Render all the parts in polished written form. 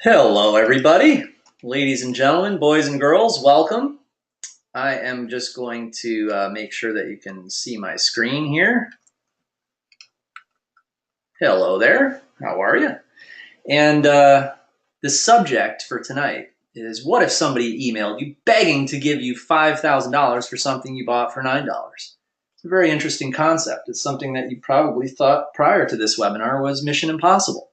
Hello, everybody. Ladies and gentlemen, boys and girls, welcome. I am just going to make sure that you can see my screen here. Hello there. How are you? And the subject for tonight is, what if somebody emailed you begging to give you $5,000 for something you bought for $9? It's a very interesting concept. It's something that you probably thought prior to this webinar was mission impossible.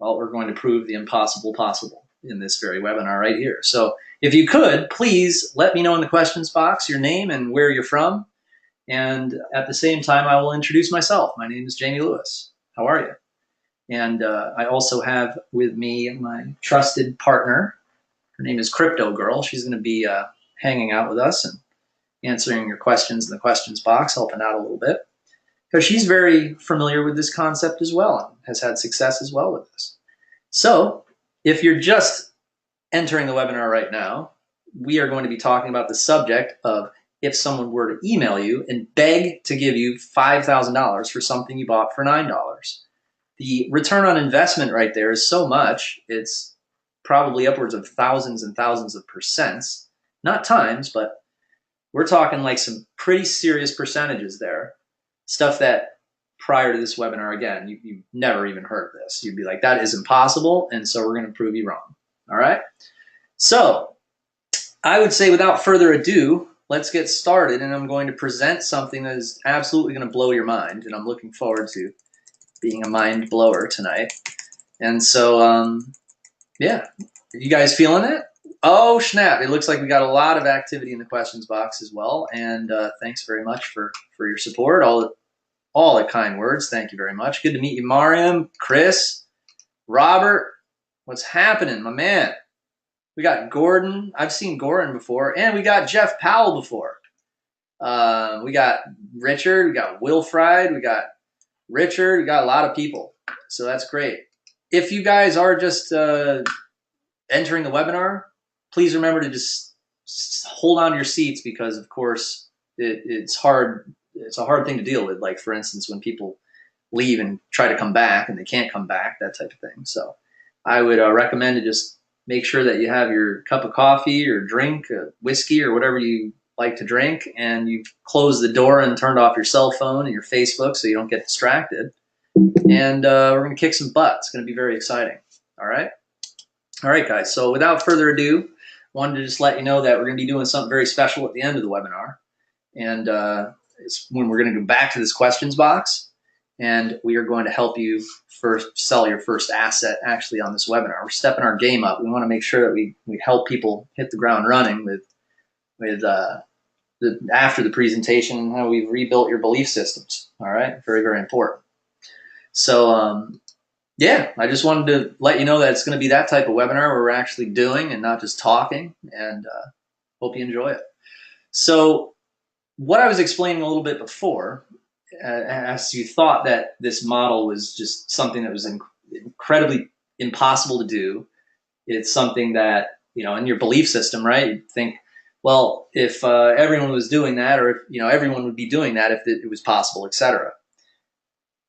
Well, we're going to prove the impossible possible in this very webinar right here. So if you could, please let me know in the questions box your name and where you're from. And at the same time, I will introduce myself. My name is Jamie Lewis. How are you? And I also have with me my trusted partner. Her name is Crypto Girl. She's going to be hanging out with us and answering your questions in the questions box, helping out a little bit, because she's very familiar with this concept as well and has had success as well with this. So if you're just entering the webinar right now, we are going to be talking about the subject of if someone were to email you and beg to give you $5,000 for something you bought for $9. The return on investment right there is so much, it's probably upwards of thousands and thousands of percents, not times, but we're talking like some pretty serious percentages there. Stuff that prior to this webinar, again, you've never even heard of this. You'd be like, that is impossible, and so we're going to prove you wrong. All right? So I would say without further ado, let's get started, and I'm going to present something that is absolutely going to blow your mind, and I'm looking forward to being a mind blower tonight. And so, yeah, are you guys feeling it? Oh, snap. It looks like we got a lot of activity in the questions box as well, and thanks very much for your support, all the kind words. Thank you very much. Good to meet you, Mariam, Chris, Robert. What's happening, my man? We got Gordon. I've seen Gordon before, and we got Jeff Powell before. We got Richard. We got Wilfried. We got Richard. We got a lot of people, so that's great. If you guys are just entering the webinar, please remember to just hold on to your seats, because, of course, it's hard. It's a hard thing to deal with. Like, for instance, when people leave and try to come back and they can't come back, that type of thing. So I would recommend to just make sure that you have your cup of coffee or drink, whiskey or whatever you like to drink, and you've closed the door and turned off your cell phone and your Facebook so you don't get distracted. And we're going to kick some butt. It's going to be very exciting. All right? All right, guys. So without further ado, wanted to just let you know that we're going to be doing something very special at the end of the webinar. And it's when we're going to go back to this questions box, and we are going to help you first sell your first asset actually on this webinar. We're stepping our game up. We want to make sure that we help people hit the ground running with after the presentation and how we've rebuilt your belief systems. All right, very, very important. So yeah, I just wanted to let you know that it's going to be that type of webinar where we're actually doing and not just talking, and hope you enjoy it. So what I was explaining a little bit before, as you thought that this model was just something that was incredibly impossible to do, it's something that, in your belief system, right? You think, well, if everyone was doing that, or if, everyone would be doing that if it was possible, etc.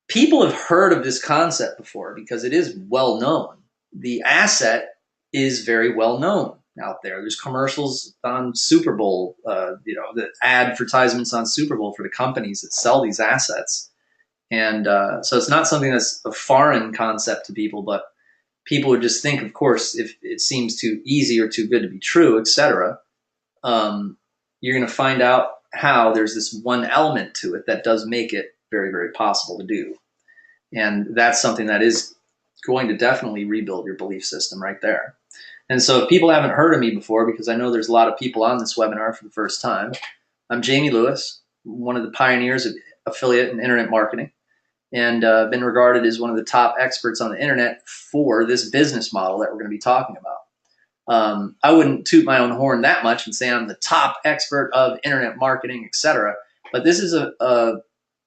People have heard of this concept before because it is well known. The asset is very well known out there. There's commercials on Super Bowl, the advertisements on Super Bowl for the companies that sell these assets. And so it's not something that's a foreign concept to people, but people would just think, of course, if it seems too easy or too good to be true, etc., you're going to find out how there's this one element to it that does make it very, very possible to do. And that's something that is going to definitely rebuild your belief system right there. And so if people haven't heard of me before, because I know there's a lot of people on this webinar for the first time, I'm Jamie Lewis, one of the pioneers of affiliate and internet marketing, and been regarded as one of the top experts on the internet for this business model that we're going to be talking about. I wouldn't toot my own horn that much and say I'm the top expert of internet marketing, etc. But this is a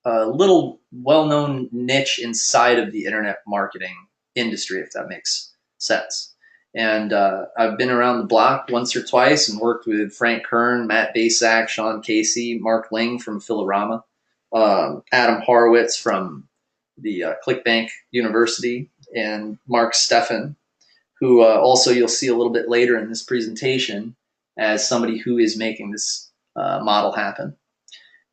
little well-known niche inside of the internet marketing industry, if that makes sense. And I've been around the block once or twice and worked with Frank Kern, Matt Basak, Sean Casey, Mark Ling from Philorama, Adam Horowitz from the ClickBank University, and Mark Steffen who also you'll see a little bit later in this presentation as somebody who is making this model happen.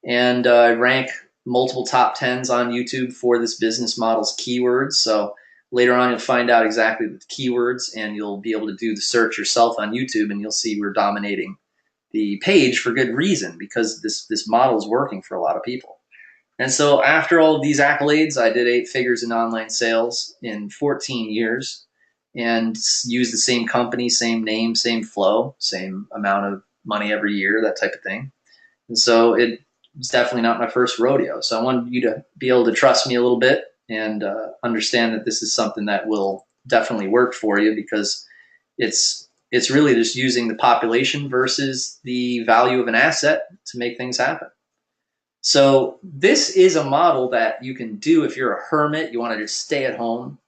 And I rank multiple top 10s on YouTube for this business model's keywords. So later on, you'll find out exactly the keywords, and you'll be able to do the search yourself on YouTube, and you'll see we're dominating the page for good reason, because this model is working for a lot of people. And so after all of these accolades, I did 8 figures in online sales in 14 years and used the same company, same name, same flow, same amount of money every year, that type of thing. And so it's definitely not my first rodeo. So I wanted you to be able to trust me a little bit and understand that this is something that will definitely work for you, because it's really just using the population versus the value of an asset to make things happen. So this is a model that you can do if you're a hermit, you want to just stay at home.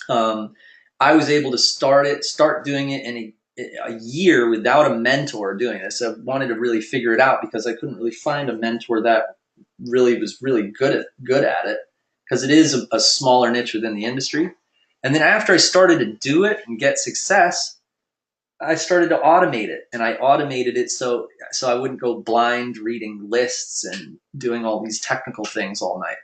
I was able to start doing it in a year without a mentor doing this. I wanted to really figure it out because I couldn't really find a mentor that really was really good at it, because it is a smaller niche within the industry. And then after I started to do it and get success, I started to automate it, and I automated it so I wouldn't go blind reading lists and doing all these technical things all night.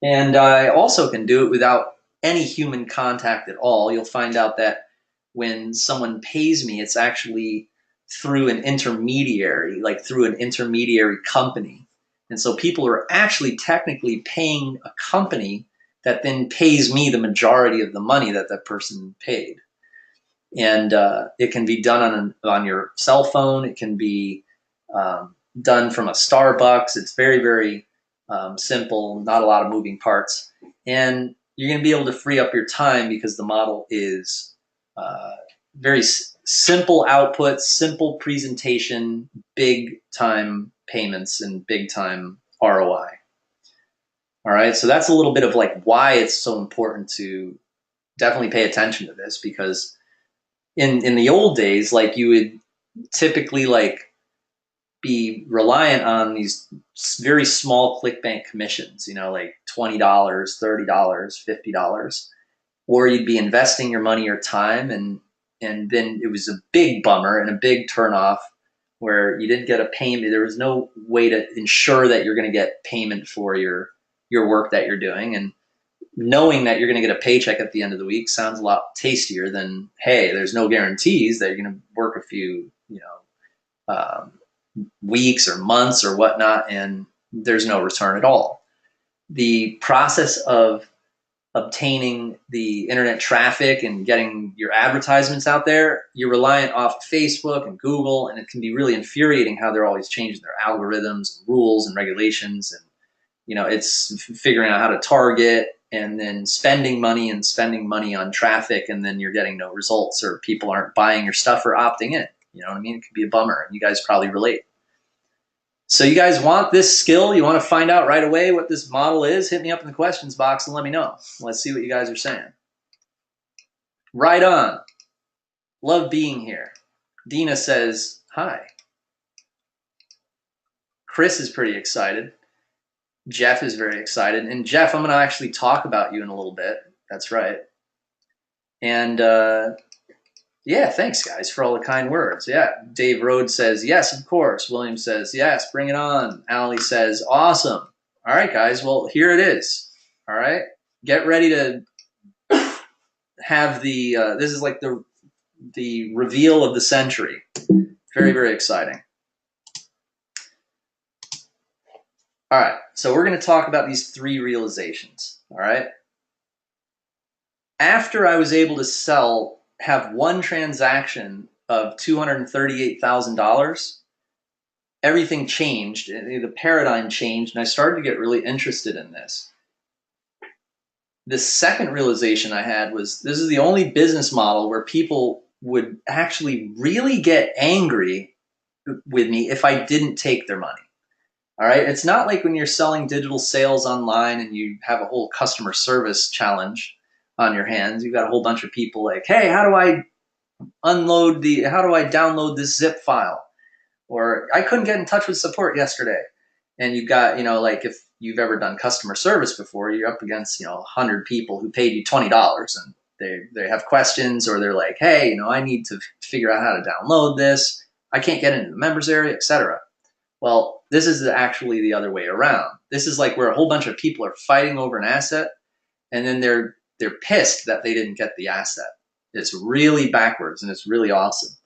And I also can do it without any human contact at all. You'll find out that when someone pays me, it's actually through an intermediary, like through an intermediary company. And so people are actually technically paying a company that then pays me the majority of the money that that person paid. And it can be done on your cell phone. It can be done from a Starbucks. It's very, very simple, not a lot of moving parts. And you're going to be able to free up your time because the model is very simple output, simple presentation, big time payments, and big time ROI. All right, so that's a little bit of like why it's so important to definitely pay attention to this, because in the old days, like you would typically like be reliant on these very small ClickBank commissions, like $20, $30, $50, or you'd be investing your money or time, and then it was a big bummer and a big turnoff where you didn't get a payment. There was no way to ensure that you're going to get payment for your work that you're doing, and knowing that you're going to get a paycheck at the end of the week sounds a lot tastier than, hey, there's no guarantees that you're going to work a few, weeks or months or whatnot, and there's no return at all. The process of obtaining the internet traffic and getting your advertisements out there, you're reliant off Facebook and Google, and it can be really infuriating how they're always changing their algorithms and rules and regulations, and it's figuring out how to target and then spending money on traffic, and then you're getting no results, or people aren't buying your stuff or opting in. You know what I mean? It could be a bummer, and you guys probably relate. So you guys want this skill? You want to find out right away what this model is? Hit me up in the questions box and let me know. Let's see what you guys are saying. Right on. Love being here. Dina says, hi. Chris is pretty excited. Jeff is very excited. And Jeff, I'm going to actually talk about you in a little bit. That's right. And yeah, thanks guys for all the kind words. Yeah, Dave Rhodes says, yes, of course. William says, yes, bring it on. Allie says, awesome. All right, guys, well, here it is. All right, get ready to have this is like the reveal of the century. Very, very exciting. All right, so we're going to talk about these 3 realizations, all right? After I was able to have one transaction of $238,000, everything changed. The paradigm changed, and I started to get really interested in this. The second realization I had was this is the only business model where people would actually really get angry with me if I didn't take their money. All right, it's not like when you're selling digital sales online and you have a whole customer service challenge on your hands. You've got a whole bunch of people like, hey, how do I download this zip file? Or I couldn't get in touch with support yesterday. And you've got, like if you've ever done customer service before, you're up against, 100 people who paid you $20, and they have questions, or they're like, hey, I need to figure out how to download this. I can't get into the members area, etc. Well, this is actually the other way around. This is like where a whole bunch of people are fighting over an asset, and then they're pissed that they didn't get the asset. It's really backwards, and it's really awesome.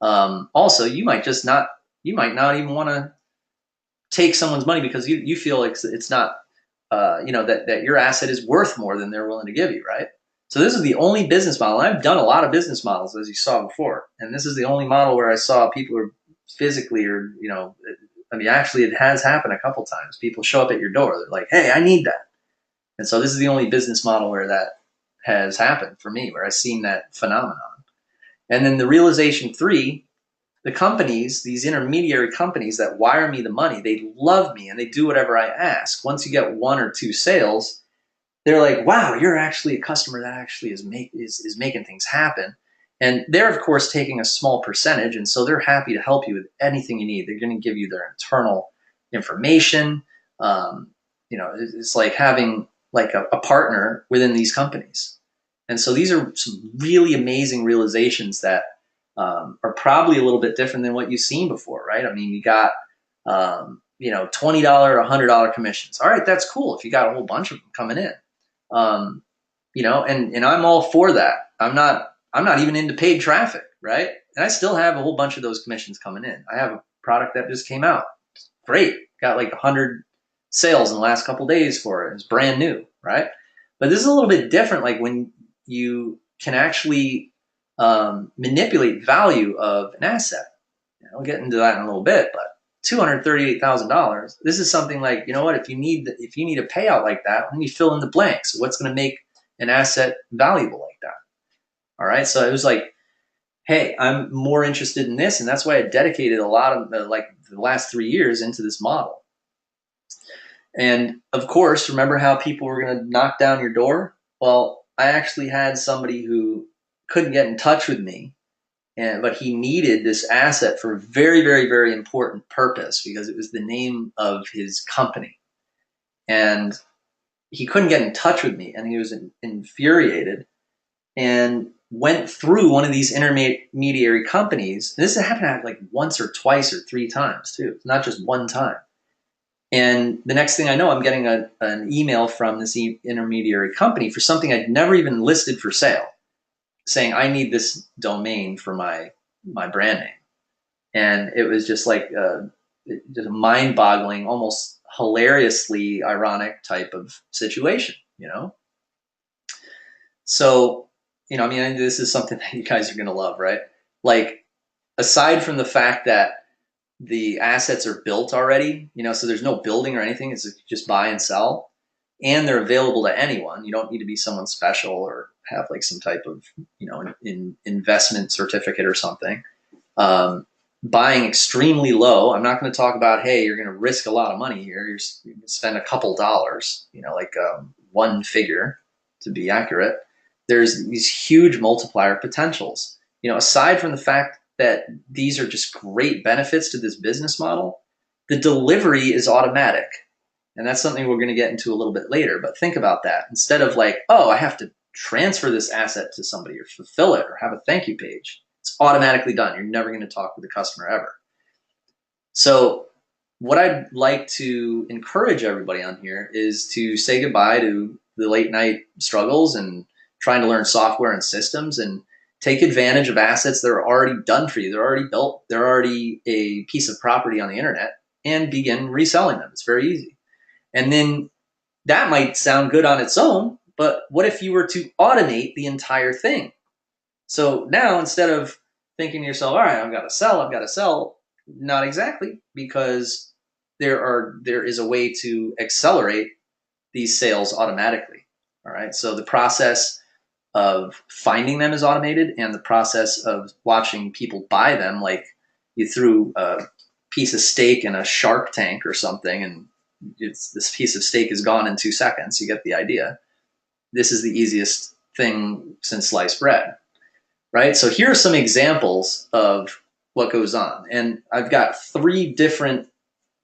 Also, you might not even want to take someone's money because you feel like it's not, that your asset is worth more than they're willing to give you, right? So this is the only business model. I've done a lot of business models, as you saw before, and this is the only model where I saw people are physically, or actually, it has happened a couple times. People show up at your door. They're like, hey, I need that. And so this is the only business model where that has happened for me, where I've seen that phenomenon. And then the realization 3, the companies, these intermediary companies that wire me the money, they love me and they do whatever I ask. Once you get 1 or 2 sales, they're like, wow, you're actually a customer that actually is making things happen. And they're, of course, taking a small percentage, and so they're happy to help you with anything you need. They're going to give you their internal information. It's like having like a partner within these companies. And so these are some really amazing realizations that are probably a little bit different than what you've seen before, right? I mean, you got $20, $100 commissions. All right, that's cool if you got a whole bunch of them coming in. And I'm all for that. I'm not even into paid traffic, right? And I still have a whole bunch of those commissions coming in. I have a product that just came out. Great. Got like 100 sales in the last couple days for it. It's brand new, right? But this is a little bit different, like when you can actually manipulate value of an asset. I'll get into that in a little bit, but $238,000. This is something like, if you need a payout like that, let me fill in the blanks. So what's going to make an asset valuable like that? All right. So it was like, hey, I'm more interested in this, and that's why I dedicated a lot of the last 3 years into this model. And of course, remember how people were going to knock down your door? Well, I actually had somebody who couldn't get in touch with me, but he needed this asset for a very, very, very important purpose, because it was the name of his company. And he couldn't get in touch with me, and he was infuriated, and went through one of these intermediary companies. And this has happened like once or twice or 3 times too. It's not just one time. And the next thing I know, I'm getting an email from this intermediary company for something I'd never even listed for sale, saying I need this domain for my brand name. And it was just like just a mind-boggling, almost hilariously ironic type of situation, So, this is something that you guys are going to love, right? Like, aside from the fact that the assets are built already, so there's no building or anything. It's just buy and sell, and they're available to anyone. You don't need to be someone special or have like some type of, investment certificate or something. Buying extremely low. I'm not going to talk about, hey, you're going to risk a lot of money here. You're going to spend a couple dollars, like one figure to be accurate. There's these huge multiplier potentials. Aside from the fact that these are just great benefits to this business model, the delivery is automatic. And that's something we're going to get into a little bit later. But think about that. Instead of like, oh, I have to transfer this asset to somebody or fulfill it or have a thank you page, it's automatically done. You're never going to talk with the customer ever. So what I'd like to encourage everybody on here is to say goodbye to the late night struggles and trying to learn software and systems, and take advantage of assets that are already done for you. They're already built. They're already a piece of property on the internet, and begin reselling them. It's very easy. And then that might sound good on its own, but what if you were to automate the entire thing? So now, instead of thinking to yourself, all right, I've got to sell, not exactly, because there is a way to accelerate these sales automatically. All right. So the process of finding them is automated, and the process of watching people buy them, like you threw a piece of steak in a shark tank or something, and this piece of steak is gone in 2 seconds. You get the idea. This is the easiest thing since sliced bread, right? So here are some examples of what goes on. And I've got 3 different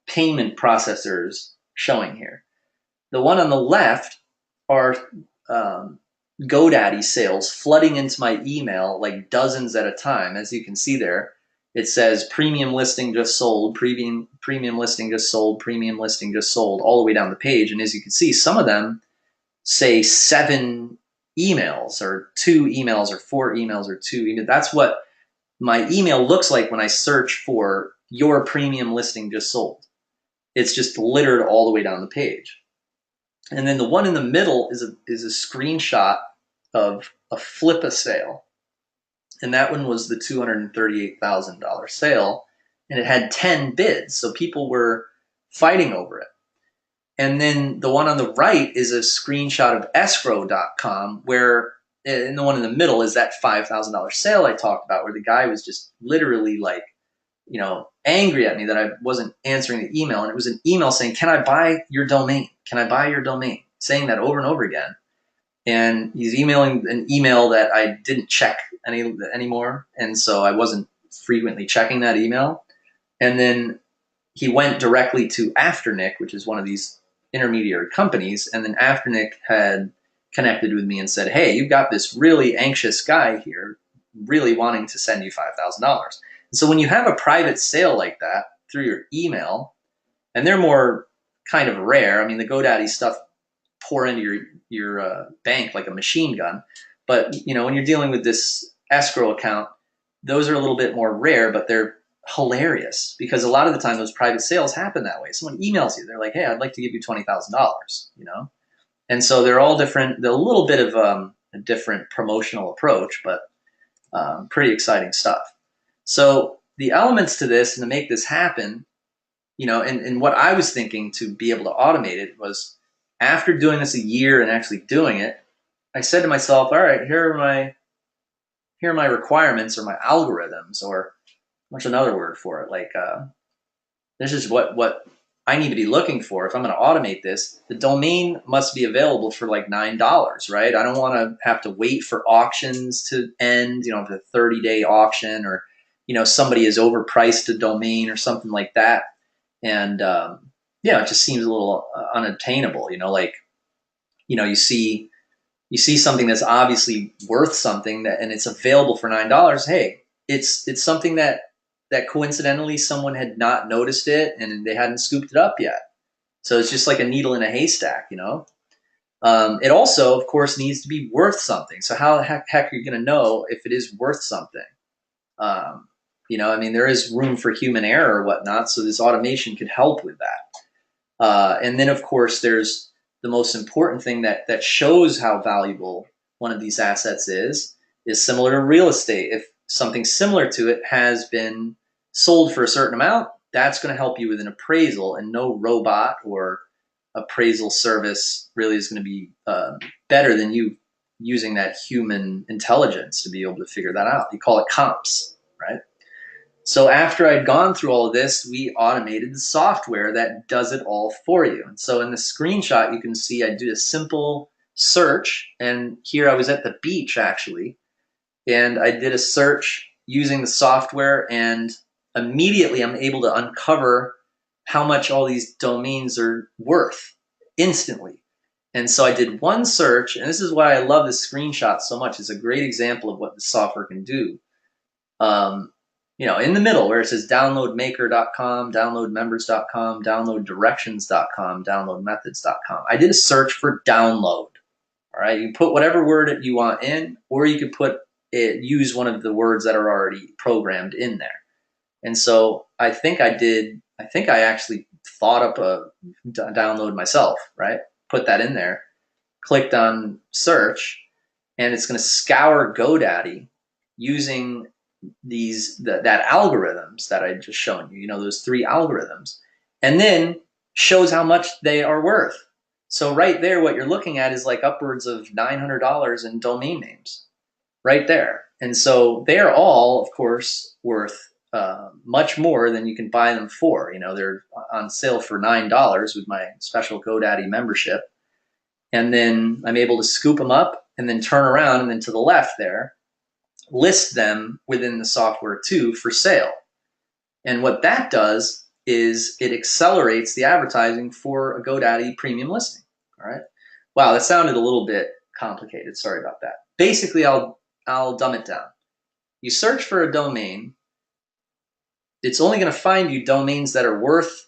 payment processors showing here. The one on the left are GoDaddy sales flooding into my email, like dozens at a time. As you can see there, it says premium listing just sold, premium listing just sold, premium listing just sold, all the way down the page. And as you can see, some of them say 7 emails or 2 emails or 4 emails or 2 emails. That's what my email looks like when I search for your premium listing just sold. It's just littered all the way down the page. And then the one in the middle is a screenshot of a flip a sale. And that one was the $238,000 sale. And it had 10 bids. So people were fighting over it. And then the one on the right is a screenshot of escrow.com, where, and the one in the middle is that $5,000 sale I talked about, where the guy was just literally like, angry at me that I wasn't answering the email. And it was an email saying, can I buy your domain? Can I buy your domain? Saying that over and over again. And he's emailing an email that I didn't check anymore. And so I wasn't frequently checking that email. And then he went directly to Afternic, which is one of these intermediary companies. And then Afternic had connected with me and said, hey, you've got this really anxious guy here, really wanting to send you $5,000. And so when you have a private sale like that through your email, and they're more kind of rare. I mean, the GoDaddy stuff pour into your bank like a machine gun. But when you're dealing with this escrow account, those are a little bit more rare, but they're hilarious because a lot of the time those private sales happen that way. Someone emails you, they're like, hey, I'd like to give you $20,000, And so they're all different. They're a little bit of a different promotional approach, but pretty exciting stuff. So the elements to this and to make this happen, and what I was thinking to be able to automate it was, after doing this a year and actually doing it, I said to myself, all right, here are my requirements or my algorithms, or what's another word for it? Like, this is what I need to be looking for. If I'm going to automate this, the domain must be available for like $9, right? I don't want to have to wait for auctions to end, the 30-day auction, or, somebody has overpriced a domain or something like that. And, it just seems a little unattainable, you see something that's obviously worth something and it's available for $9. Hey, it's something that coincidentally someone had not noticed it and they hadn't scooped it up yet. So it's just like a needle in a haystack, It also, of course, needs to be worth something. So how the heck are you going to know if it is worth something? There is room for human error or whatnot, so this automation could help with that. And then, of course, there's the most important thing that shows how valuable one of these assets is similar to real estate. If something similar to it has been sold for a certain amount, that's going to help you with an appraisal, and no robot or appraisal service really is going to be better than you using that human intelligence to be able to figure that out. You call it comps, right? So after I'd gone through all of this, we automated the software that does it all for you. And so in the screenshot, you can see I did a simple search, and here I was at the beach actually, and I did a search using the software, and immediately I'm able to uncover how much all these domains are worth instantly. And so I did one search, and this is why I love this screenshot so much. It's a great example of what the software can do. In the middle where it says downloadmaker.com, downloadmembers.com, downloaddirections.com, downloadmethods.com. I did a search for download. All right, you can put whatever word you want in, or you could use one of the words that are already programmed in there. And so I think I actually thought up a download myself, right? Put that in there, clicked on search, and it's going to scour GoDaddy using that algorithms that I just shown you, those 3 algorithms, and then shows how much they are worth. So right there, what you're looking at is like upwards of $900 in domain names right there. And so they're all, of course, worth much more than you can buy them for. They're on sale for $9 with my special GoDaddy membership. And then I'm able to scoop them up and then turn around, and then to the left there, list them within the software too for sale. And what that does is it accelerates the advertising for a GoDaddy premium listing. All right. Wow, that sounded a little bit complicated. Sorry about that. Basically, I'll dumb it down. You search for a domain. It's only going to find you domains that are worth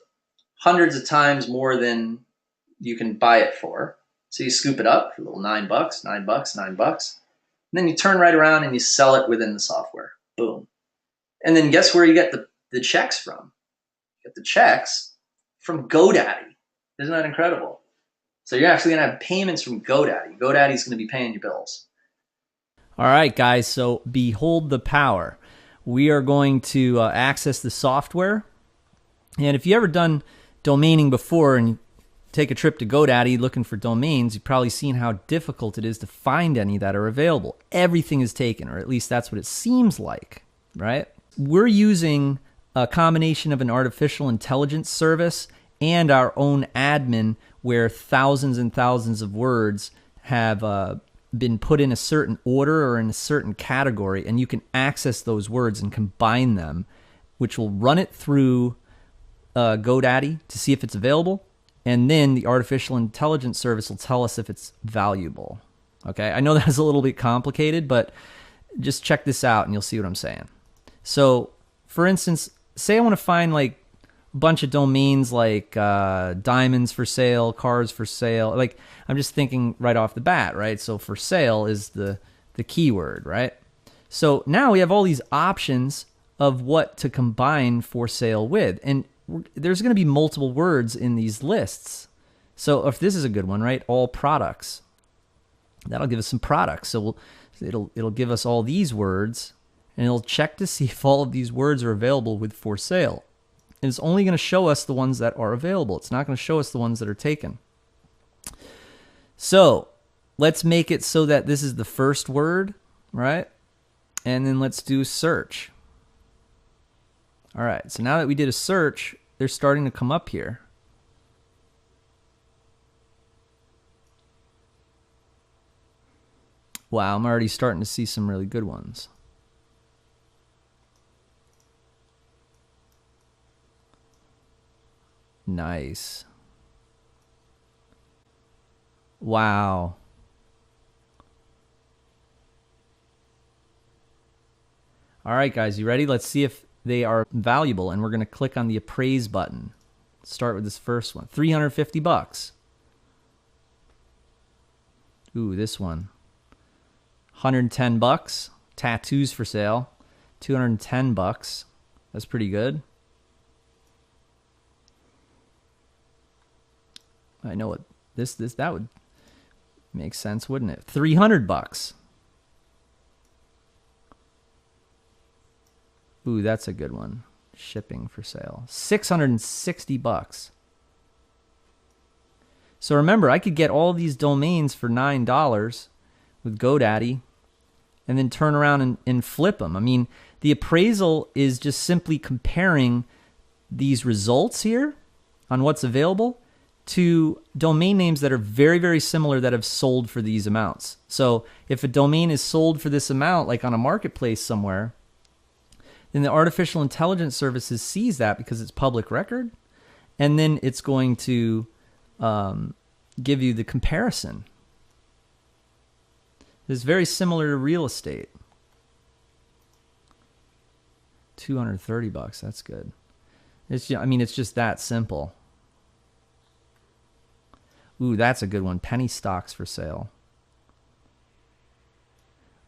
hundreds of times more than you can buy it for. So you scoop it up for a little $9, $9, $9. And then you turn right around and you sell it within the software. Boom. And then guess where you get the checks from? You get the checks from GoDaddy. Isn't that incredible? So you're actually going to have payments from GoDaddy. GoDaddy's going to be paying your bills. All right, guys. So behold the power. We are going to access the software. And if you ever done domaining before and you take a trip to GoDaddy looking for domains, you've probably seen how difficult it is to find any that are available. Everything is taken, or at least that's what it seems like, right? We're using a combination of an artificial intelligence service and our own admin where thousands and thousands of words have been put in a certain order or in a certain category, and you can access those words and combine them, which will run it through GoDaddy to see if it's available, and then the artificial intelligence service will tell us if it's valuable. Okay, I know that's a little bit complicated, but just check this out and you'll see what I'm saying. So, for instance, say I want to find like a bunch of domains like diamonds for sale, cars for sale. Like, I'm just thinking right off the bat, right? So for sale is the keyword, right? So now we have all these options of what to combine for sale with. And there's going to be multiple words in these lists. So if this is a good one, right? All products. That'll give us some products. So it'll give us all these words, and it'll check to see if all of these words are available with for sale. And it's only going to show us the ones that are available. It's not going to show us the ones that are taken. So let's make it so that this is the first word, right? And then let's do search. All right, so now that we did a search, they're starting to come up here. Wow, I'm already starting to see some really good ones. Nice. Wow. All right, guys, you ready? Let's see if they are valuable, and we're going to click on the appraise button. Start with this first one. $350. Ooh, this one. $110. Tattoos for sale. $210. That's pretty good. I know what that would make sense, wouldn't it? $300. Ooh, that's a good one. Shipping for sale. $660. So remember, I could get all these domains for $9 with GoDaddy and then turn around and flip them. I mean, the appraisal is just simply comparing these results here on what's available to domain names that are very, very similar that have sold for these amounts. So if a domain is sold for this amount, like on a marketplace somewhere, then the artificial intelligence services sees that because it's public record, and then it's going to give you the comparison. It's very similar to real estate. $230, that's good. I mean, it's just that simple. Ooh, that's a good one. Penny stocks for sale.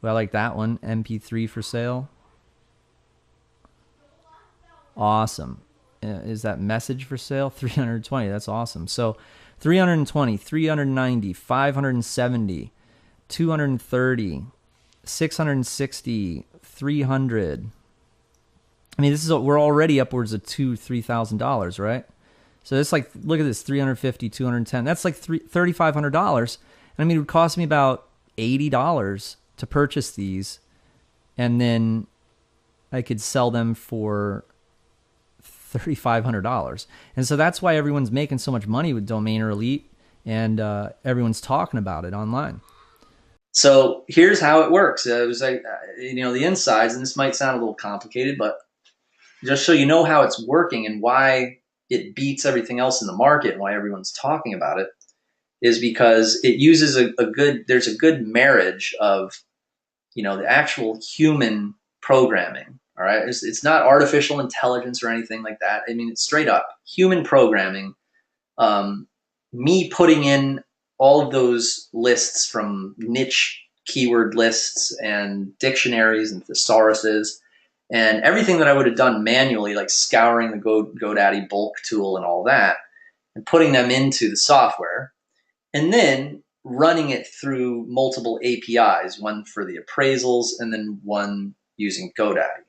Well, I like that one. MP3 for sale. Awesome. Is that message for sale? 320. That's awesome. So 320, 390, 570, 230, 660, 300. I mean, we're already upwards of $2,000-$3,000, right? So it's like, look at this, 350, 210. That's like $3,500. And I mean, it would cost me about $80 to purchase these, and then I could sell them for $3,500. And so that's why everyone's making so much money with Domainer Elite, and everyone's talking about it online. So here's how it works. It was like, the insides, and this might sound a little complicated, but just so you know how it's working and why it beats everything else in the market and why everyone's talking about it, is because it uses there's a good marriage of, the actual human programming. All right. It's not artificial intelligence or anything like that. I mean, it's straight up human programming. Me putting in all of those lists from niche keyword lists and dictionaries and thesauruses and everything that I would have done manually, like scouring the GoDaddy bulk tool and all that, and putting them into the software, and then running it through multiple APIs, one for the appraisals and then one using GoDaddy.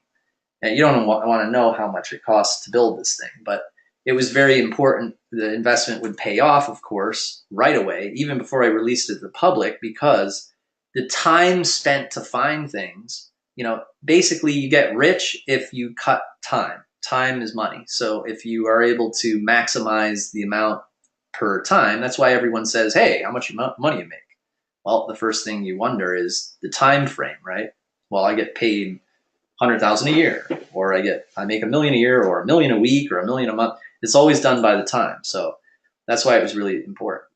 And you don't want to know how much it costs to build this thing, but it was very important. The investment would pay off, of course, right away, even before I released it to the public, because the time spent to find things, basically you get rich if you cut time. Time is money. So if you are able to maximize the amount per time, that's why everyone says, hey, how much money you make? Well, the first thing you wonder is the time frame, right? Well, I get paid 100,000 a year, or I make $1 million a year, or $1 million a week, or $1 million a month. It's always done by the time. So that's why it was really important.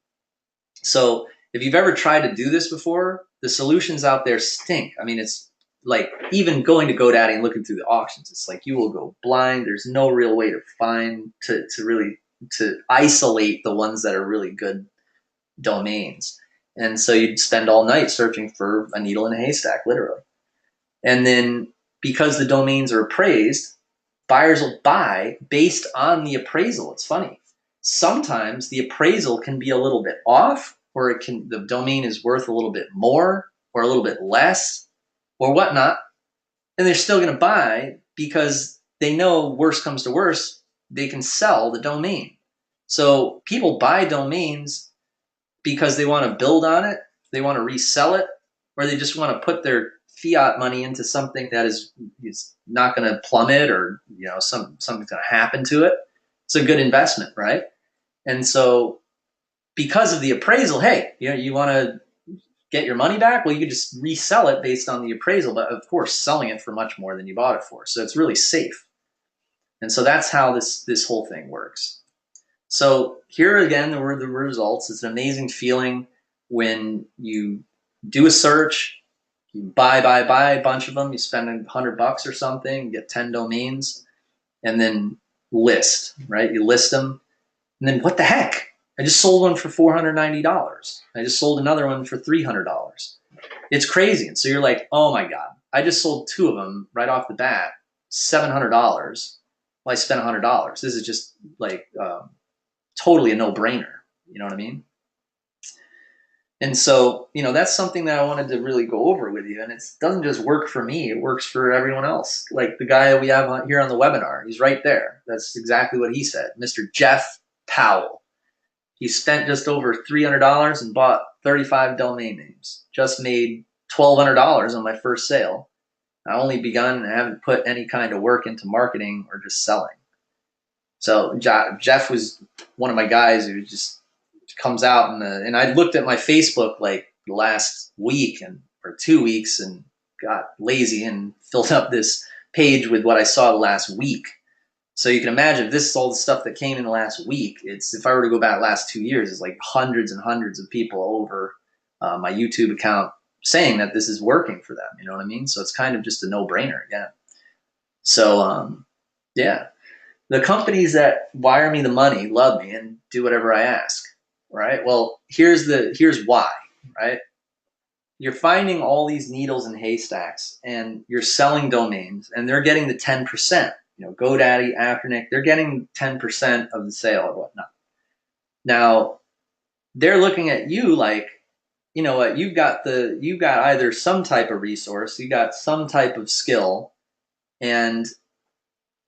So if you've ever tried to do this before, the solutions out there stink. I mean, it's like even going to GoDaddy and looking through the auctions, it's like you will go blind. There's no real way to find, to really isolate the ones that are really good domains. And so you'd spend all night searching for a needle in a haystack, literally. And then because the domains are appraised, buyers will buy based on the appraisal. It's funny. Sometimes the appraisal can be a little bit off, or the domain is worth a little bit more or a little bit less or whatnot. And they're still going to buy because they know worst comes to worst, they can sell the domain. So people buy domains because they want to build on it, they want to resell it, or they just want to put their fiat money into something that is not going to plummet, or something's going to happen to it. It's a good investment, right? And so because of the appraisal, hey, you want to get your money back? Well, you could just resell it based on the appraisal, but of course selling it for much more than you bought it for. So it's really safe. And so that's how this whole thing works. So here again were the results. It's an amazing feeling when you do a search, you buy a bunch of them, you spend $100 or something, get 10 domains, and then list, right? You list them, and then what the heck? I just sold one for $490. I just sold another one for $300. It's crazy. And so you're like, oh my God, I just sold 2 of them right off the bat, $700. Well, I spent $100. This is just like totally a no-brainer. You know what I mean? And so, that's something that I wanted to really go over with you. And it doesn't just work for me. It works for everyone else. Like the guy we have here on the webinar, he's right there. That's exactly what he said. Mr. Jeff Powell. He spent just over $300 and bought 35 domain names. Just made $1,200 on my first sale. I only begun and haven't put any kind of work into marketing or just selling. So Jeff was one of my guys who just comes out, and I looked at my Facebook like last week or 2 weeks and got lazy and filled up this page with what I saw the last week. So you can imagine if this is all the stuff that came in the last week, if I were to go back the last 2 years, it's like hundreds and hundreds of people over my YouTube account saying that this is working for them. You know what I mean? So it's kind of just a no-brainer again. So yeah, the companies that wire me the money love me and do whatever I ask. Right? Well, here's why, right? You're finding all these needles in haystacks and you're selling domains and they're getting the 10%. GoDaddy, Afternic, they're getting 10% of the sale or whatnot. Now, they're looking at you like, you know what, you've got either some type of resource, you got some type of skill, and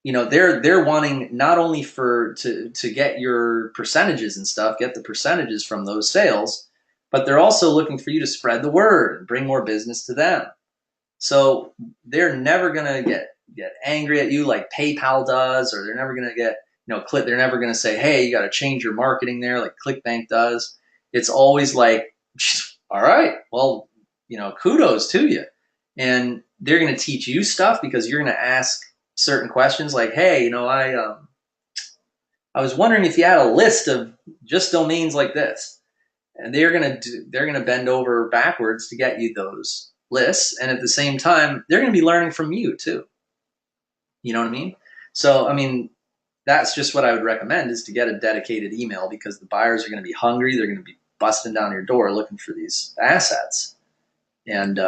they're wanting not only to get your percentages and stuff, get the percentages from those sales, but they're also looking for you to spread the word and bring more business to them. So they're never gonna get angry at you like PayPal does, or they're never gonna get they're never gonna say, hey, you got to change your marketing there like ClickBank does. It's always like, all right, well, kudos to you, and they're gonna teach you stuff because you're gonna ask certain questions like, hey, I was wondering if you had a list of just domains like this. and they're gonna bend over backwards to get you those lists, and at the same time, they're gonna be learning from you too. You know what I mean? So, I mean, that's just what I would recommend is to get a dedicated email because the buyers are going to be hungry. They're going to be busting down your door looking for these assets. And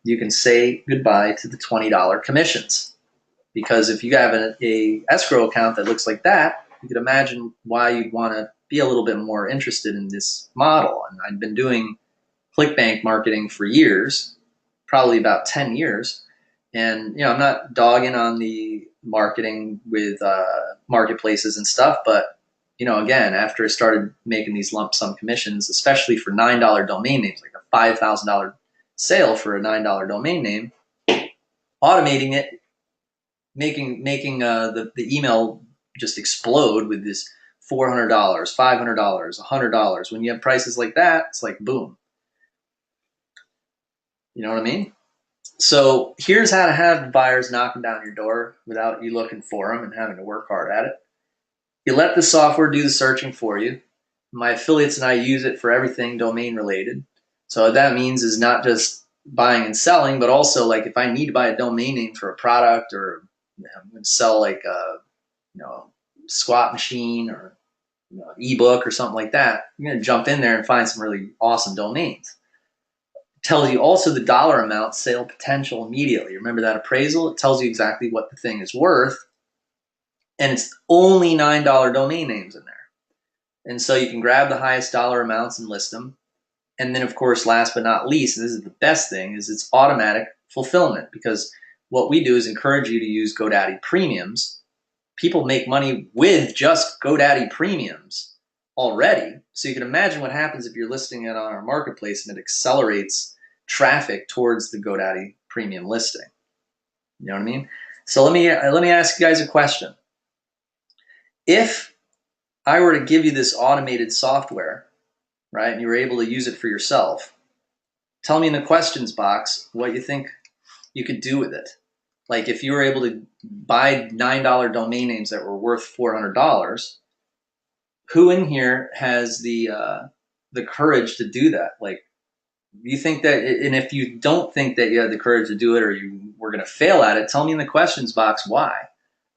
you can say goodbye to the $20 commissions because if you have a escrow account that looks like that, you could imagine why you'd want to be a little bit more interested in this model. And I've been doing ClickBank marketing for years, probably about 10 years. And, I'm not dogging on the marketing with marketplaces and stuff, but, again, after I started making these lump sum commissions, especially for $9 domain names, like a $5,000 sale for a $9 domain name, automating it, making the email just explode with this $400, $500, $100. When you have prices like that, it's like boom. You know what I mean? So here's how to have the buyers knocking down your door without you looking for them and having to work hard at it. You let the software do the searching for you. My affiliates and I use it for everything domain related. So what that means is not just buying and selling, but also like if I need to buy a domain name for a product or I'm going to sell like a squat machine or ebook or something like that, I'm going to jump in there and find some really awesome domains. Tells you also the dollar amount, sale potential immediately. Remember that appraisal? It tells you exactly what the thing is worth. And it's only $9 domain names in there. And so you can grab the highest dollar amounts and list them. And then, of course, last but not least, this is the best thing, is it's automatic fulfillment. Because what we do is encourage you to use GoDaddy Premiums. People make money with just GoDaddy Premiums already. So you can imagine what happens if you're listing it on our marketplace and it accelerates traffic towards the GoDaddy Premium listing. You know what I mean? So let me ask you guys a question. If I were to give you this automated software, right, and you were able to use it for yourself, tell me in the questions box what you think you could do with it. Like if you were able to buy $9 domain names that were worth $400, who in here has the courage to do that? Like, you think that, and if you don't think that you have the courage to do it or you were going to fail at it, tell me in the questions box why.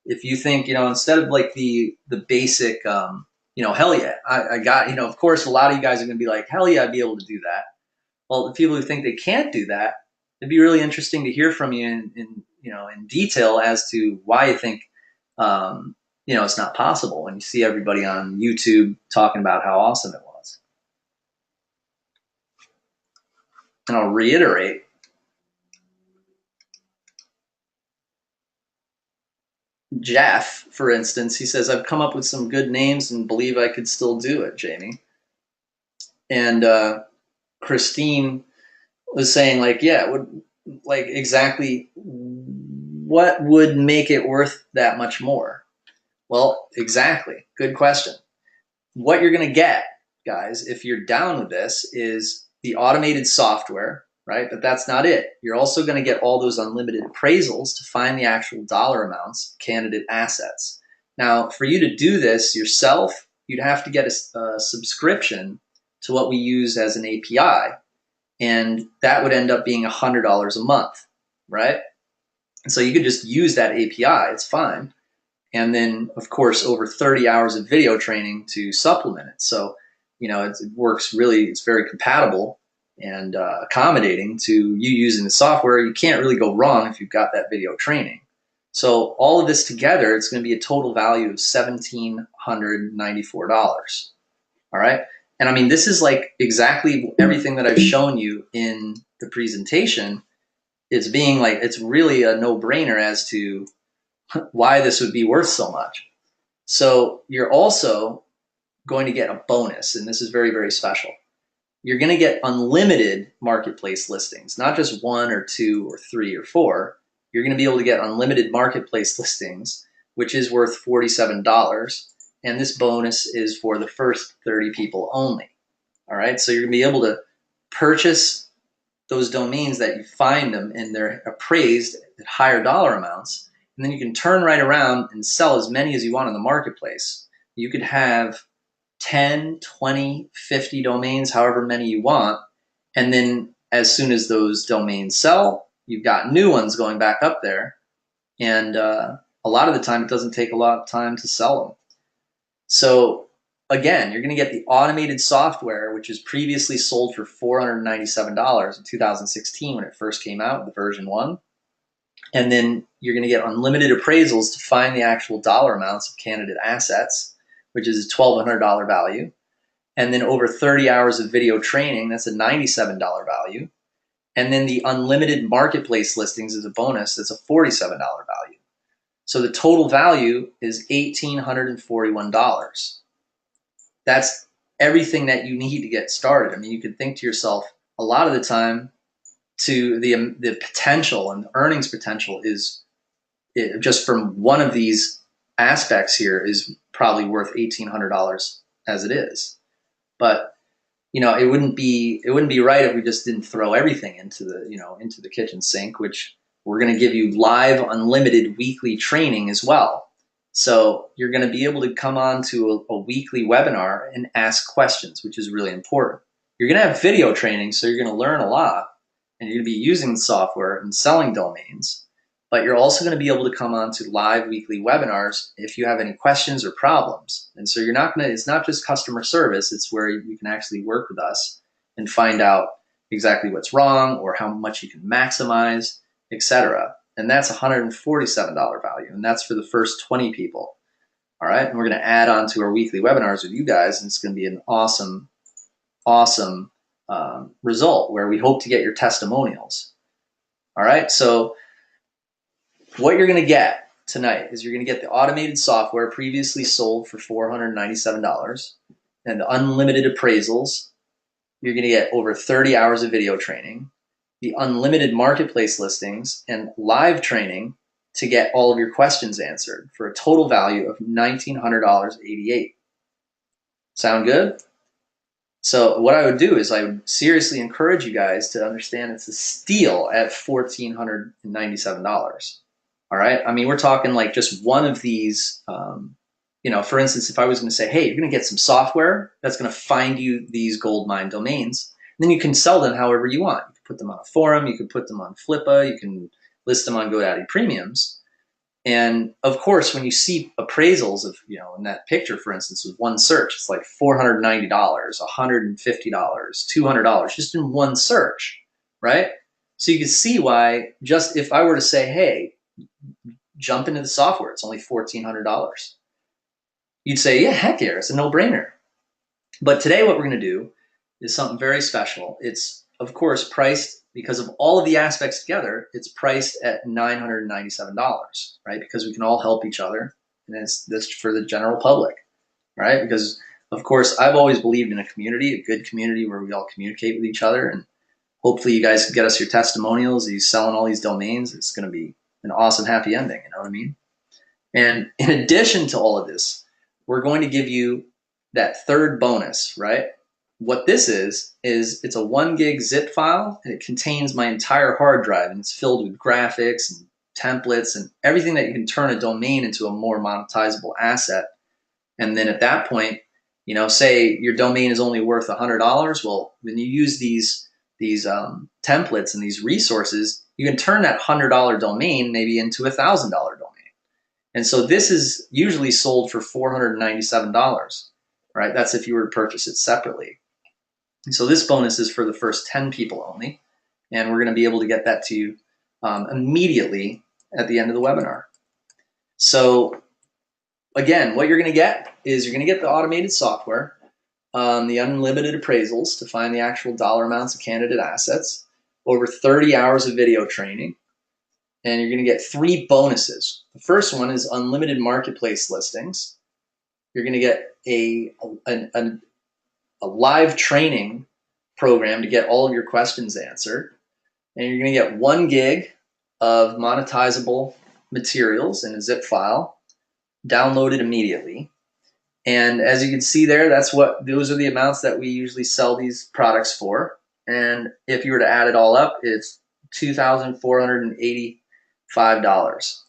If you think, instead of like the basic, hell yeah, I got, of course, a lot of you guys are going to be like, hell yeah, I'd be able to do that. Well, the people who think they can't do that, it'd be really interesting to hear from you in detail as to why you think, it's not possible when you see everybody on YouTube talking about how awesome it was. And I'll reiterate, Jeff, for instance, he says, I've come up with some good names and believe I could still do it, Jamie. And Christine was saying, like, yeah, exactly what would make it worth that much more? Well, exactly. Good question. What you're going to get, guys, if you're down with this, is the automated software, right? But that's not it. You're also going to get all those unlimited appraisals to find the actual dollar amounts, candidate assets. Now, for you to do this yourself, you'd have to get a subscription to what we use as an API. And that would end up being $100 a month, right? And so you could just use that API. It's fine. And then, of course, over 30 hours of video training to supplement it. So, it works really, it's very compatible and accommodating to you using the software. You can't really go wrong if you've got that video training. So all of this together, it's going to be a total value of $1,794. All right. And I mean, this is like exactly everything that I've shown you in the presentation. It's being like, it's really a no-brainer as to why this would be worth so much. So you're also going to get a bonus, and this is very, very special. You're going to get unlimited marketplace listings, not just 1 or 2 or 3 or 4. You're going to be able to get unlimited marketplace listings, which is worth $47. And this bonus is for the first 30 people only. All right. So you're going to be able to purchase those domains that you find them and they're appraised at higher dollar amounts. And then you can turn right around and sell as many as you want in the marketplace. You could have 10, 20, 50 domains, however many you want. And then as soon as those domains sell, you've got new ones going back up there. And a lot of the time, it doesn't take a lot of time to sell them. So again, you're going to get the automated software, which is previously sold for $497 in 2016 when it first came out, the version 1. And then you're going to get unlimited appraisals to find the actual dollar amounts of candidate assets, which is a $1,200 value. And then over 30 hours of video training, that's a $97 value. And then the unlimited marketplace listings is a bonus, that's a $47 value. So the total value is $1,841. That's everything that you need to get started. I mean, you can think to yourself, a lot of the time, to the potential and the earnings potential is just from one of these aspects here is probably worth $1,800 as it is. But it wouldn't be right if we just didn't throw everything into the kitchen sink, which we're going to give you live unlimited weekly training as well. So you're going to be able to come on to a weekly webinar and ask questions, which is really important. You're going to have video training, so you're going to learn a lot. And you're going to be using the software and selling domains, but you're also going to be able to come on to live weekly webinars if you have any questions or problems. And so it's not just customer service, it's where you can actually work with us and find out exactly what's wrong or how much you can maximize, etc. And that's $147 value, and that's for the first 20 people. All right, and we're going to add on to our weekly webinars with you guys, and it's going to be an awesome result where we hope to get your testimonials. All right, so what you're going to get tonight is you're going to get the automated software previously sold for $497 and the unlimited appraisals. You're going to get over 30 hours of video training, the unlimited marketplace listings, and live training to get all of your questions answered for a total value of $1,900.88. Sound good? So what I would do is I would seriously encourage you guys to understand it's a steal at $1,497. All right. I mean, we're talking like just one of these, for instance, if I was going to say, hey, you're going to get some software that's going to find you these gold mine domains, then you can sell them however you want. You can put them on a forum. You can put them on Flippa. You can list them on GoDaddy Premiums. And of course, when you see appraisals of, in that picture, for instance, with one search, it's like $490, $150, $200, just in one search, right? So you can see why just if I were to say, hey, jump into the software, it's only $1,400. You'd say, yeah, heck yeah, it's a no-brainer. But today what we're going to do is something very special. It's, of course, priced because of all of the aspects together, it's priced at $997, right? Because we can all help each other, and that's for the general public, right? Because, of course, I've always believed in a community, a good community where we all communicate with each other, and hopefully you guys can get us your testimonials, you selling all these domains. It's going to be an awesome happy ending, you know what I mean? And in addition to all of this, we're going to give you that third bonus, right? What this is it's a 1 gig zip file, and it contains my entire hard drive, and it's filled with graphics and templates and everything that you can turn a domain into a more monetizable asset. And then at that point, say your domain is only worth $100. Well, when you use these templates and these resources, you can turn that $100 domain maybe into a $1,000 domain. And so this is usually sold for $497, right? That's if you were to purchase it separately. And so this bonus is for the first 10 people only, and we're going to be able to get that to you immediately at the end of the webinar. So again, what you're going to get is you're going to get the automated software, the unlimited appraisals to find the actual dollar amounts of candidate assets, over 30 hours of video training, and you're going to get 3 bonuses. The first one is unlimited marketplace listings. You're going to get a live training program to get all of your questions answered. And you're going to get 1 gig of monetizable materials in a zip file, downloaded immediately. And as you can see there, those are the amounts that we usually sell these products for. And if you were to add it all up, it's $2,485.